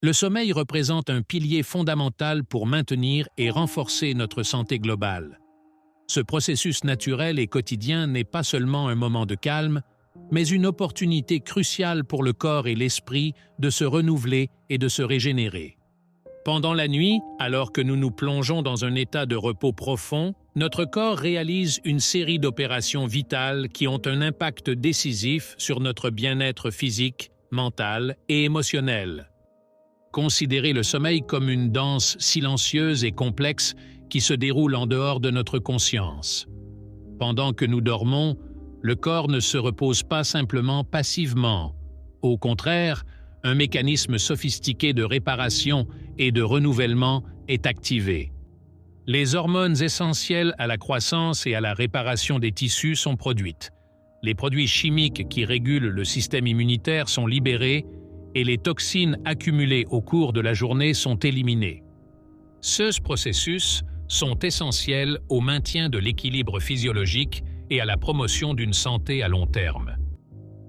Le sommeil représente un pilier fondamental pour maintenir et renforcer notre santé globale. Ce processus naturel et quotidien n'est pas seulement un moment de calme, mais une opportunité cruciale pour le corps et l'esprit de se renouveler et de se régénérer. Pendant la nuit, alors que nous nous plongeons dans un état de repos profond, notre corps réalise une série d'opérations vitales qui ont un impact décisif sur notre bien-être physique, mental et émotionnel. Considérez le sommeil comme une danse silencieuse et complexe qui se déroule en dehors de notre conscience. Pendant que nous dormons, le corps ne se repose pas simplement passivement. Au contraire, un mécanisme sophistiqué de réparation et de renouvellement est activé. Les hormones essentielles à la croissance et à la réparation des tissus sont produites. Les produits chimiques qui régulent le système immunitaire sont libérés et les toxines accumulées au cours de la journée sont éliminées. Ces processus sont essentiels au maintien de l'équilibre physiologique et à la promotion d'une santé à long terme.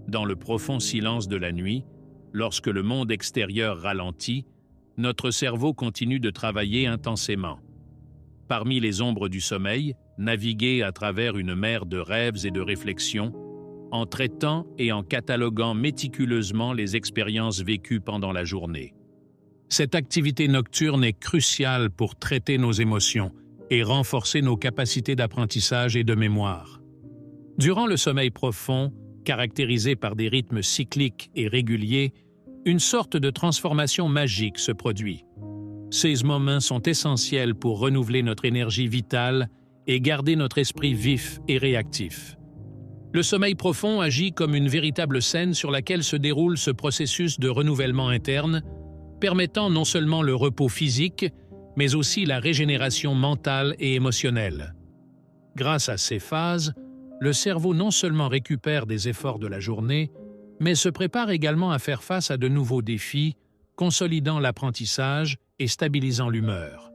Dans le profond silence de la nuit, lorsque le monde extérieur ralentit, notre cerveau continue de travailler intensément. Parmi les ombres du sommeil, naviguer à travers une mer de rêves et de réflexions, en traitant et en cataloguant méticuleusement les expériences vécues pendant la journée. Cette activité nocturne est cruciale pour traiter nos émotions et renforcer nos capacités d'apprentissage et de mémoire. Durant le sommeil profond, caractérisé par des rythmes cycliques et réguliers, une sorte de transformation magique se produit. Ces moments sont essentiels pour renouveler notre énergie vitale et garder notre esprit vif et réactif. Le sommeil profond agit comme une véritable scène sur laquelle se déroule ce processus de renouvellement interne, permettant non seulement le repos physique, mais aussi la régénération mentale et émotionnelle. Grâce à ces phases, le cerveau non seulement récupère des efforts de la journée, mais se prépare également à faire face à de nouveaux défis, consolidant l'apprentissage et stabilisant l'humeur.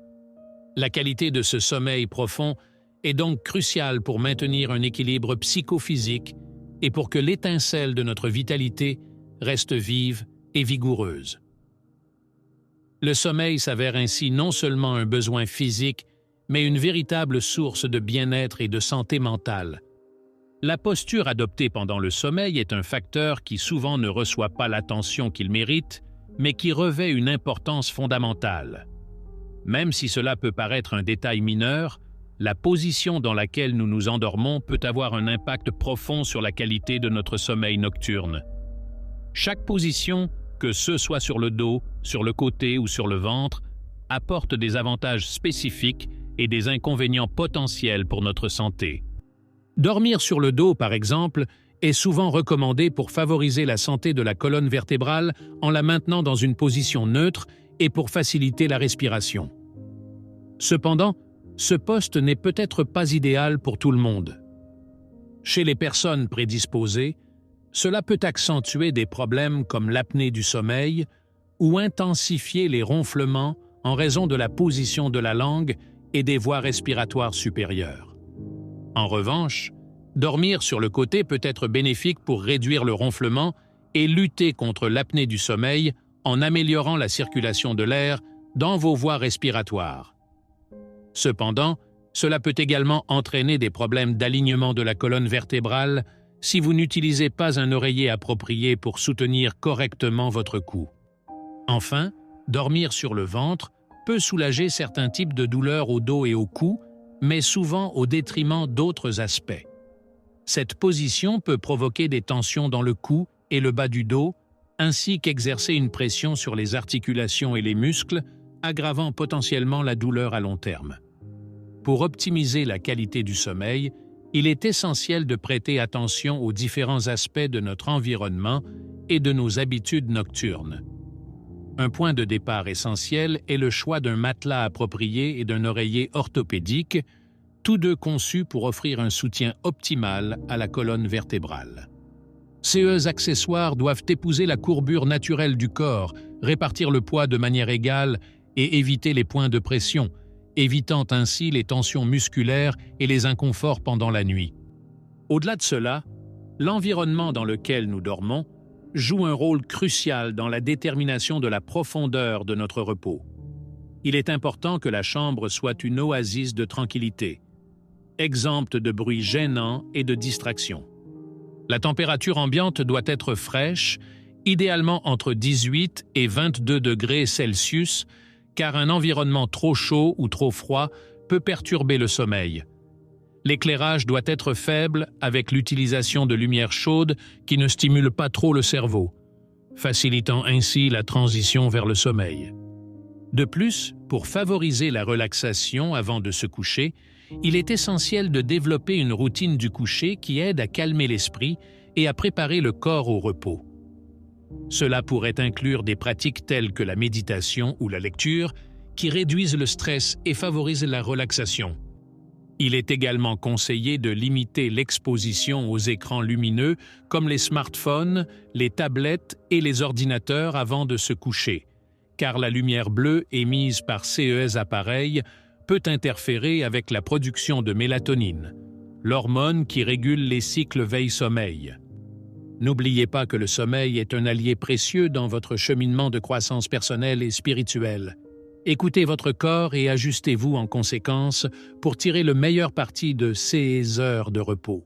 La qualité de ce sommeil profond est donc cruciale pour maintenir un équilibre psychophysique et pour que l'étincelle de notre vitalité reste vive et vigoureuse. Le sommeil s'avère ainsi non seulement un besoin physique, mais une véritable source de bien-être et de santé mentale. La posture adoptée pendant le sommeil est un facteur qui souvent ne reçoit pas l'attention qu'il mérite, mais qui revêt une importance fondamentale. Même si cela peut paraître un détail mineur, la position dans laquelle nous nous endormons peut avoir un impact profond sur la qualité de notre sommeil nocturne. Chaque position, que ce soit sur le dos, sur le côté ou sur le ventre, apporte des avantages spécifiques et des inconvénients potentiels pour notre santé. Dormir sur le dos, par exemple, est souvent recommandé pour favoriser la santé de la colonne vertébrale en la maintenant dans une position neutre et pour faciliter la respiration. Cependant, ce poste n'est peut-être pas idéal pour tout le monde. Chez les personnes prédisposées, cela peut accentuer des problèmes comme l'apnée du sommeil ou intensifier les ronflements en raison de la position de la langue et des voies respiratoires supérieures. En revanche, dormir sur le côté peut être bénéfique pour réduire le ronflement et lutter contre l'apnée du sommeil en améliorant la circulation de l'air dans vos voies respiratoires. Cependant, cela peut également entraîner des problèmes d'alignement de la colonne vertébrale si vous n'utilisez pas un oreiller approprié pour soutenir correctement votre cou. Enfin, dormir sur le ventre peut soulager certains types de douleurs au dos et au cou, mais souvent au détriment d'autres aspects. Cette position peut provoquer des tensions dans le cou et le bas du dos, ainsi qu'exercer une pression sur les articulations et les muscles, aggravant potentiellement la douleur à long terme. Pour optimiser la qualité du sommeil, il est essentiel de prêter attention aux différents aspects de notre environnement et de nos habitudes nocturnes. Un point de départ essentiel est le choix d'un matelas approprié et d'un oreiller orthopédique, tous deux conçus pour offrir un soutien optimal à la colonne vertébrale. Ces accessoires doivent épouser la courbure naturelle du corps, répartir le poids de manière égale et éviter les points de pression, évitant ainsi les tensions musculaires et les inconforts pendant la nuit. Au-delà de cela, l'environnement dans lequel nous dormons, joue un rôle crucial dans la détermination de la profondeur de notre repos. Il est important que la chambre soit une oasis de tranquillité, exempte de bruits gênants et de distractions. La température ambiante doit être fraîche, idéalement entre 18 et 22 degrés Celsius, car un environnement trop chaud ou trop froid peut perturber le sommeil. L'éclairage doit être faible avec l'utilisation de lumière chaude qui ne stimule pas trop le cerveau, facilitant ainsi la transition vers le sommeil. De plus, pour favoriser la relaxation avant de se coucher, il est essentiel de développer une routine du coucher qui aide à calmer l'esprit et à préparer le corps au repos. Cela pourrait inclure des pratiques telles que la méditation ou la lecture, qui réduisent le stress et favorisent la relaxation. Il est également conseillé de limiter l'exposition aux écrans lumineux comme les smartphones, les tablettes et les ordinateurs avant de se coucher, car la lumière bleue émise par ces appareils peut interférer avec la production de mélatonine, l'hormone qui régule les cycles veille-sommeil. N'oubliez pas que le sommeil est un allié précieux dans votre cheminement de croissance personnelle et spirituelle. Écoutez votre corps et ajustez-vous en conséquence pour tirer le meilleur parti de ces heures de repos.